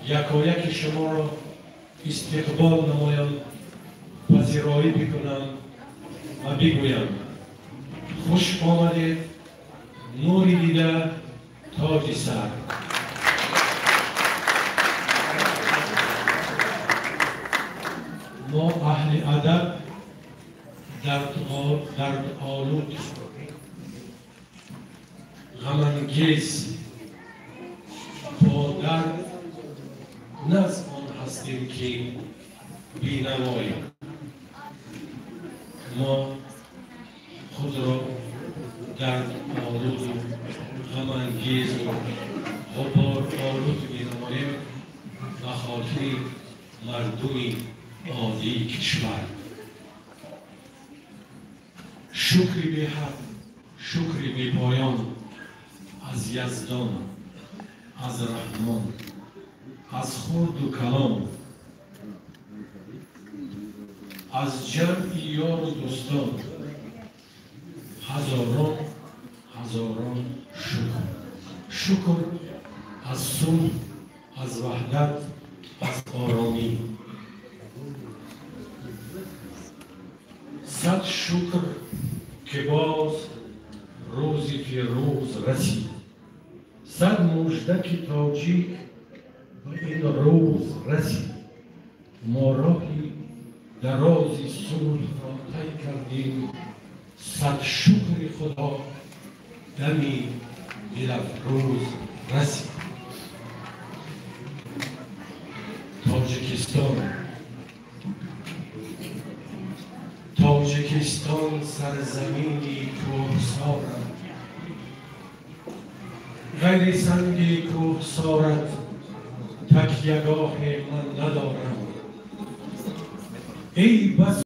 یکایک شما را استقبال نمایم، پذیرایی بکنم و بگویم خوش آمدید، نوری دیده، تاج سر. ما اهل ادب درد آلود، غم انگیز، با درد نه از آن هستیم که بینواییم. ما خود را درد آلود و غم انگیز و غبار آلود بینماییم و خاطر مردمی عادی کشور. شکری به حد، شکری به پایان از یزدان، از رحمان، از خرد و کلام، از جمع یار و دوستان. هزاران هزاران شکر. شکر از صلح، از وحدت، از آرامی. صد شکر که باز روزی فیروز رسید. صد مژده که تاجیک به این روز رسید. ما راهی درازی صلح را طی کردیم. صد شکر خدا دمی دلافروز رسید. تاجیکستان سرزمینی کوهسارم، غیر سنگ کوهسارت تکیه‌گاه من ندارم. ای بس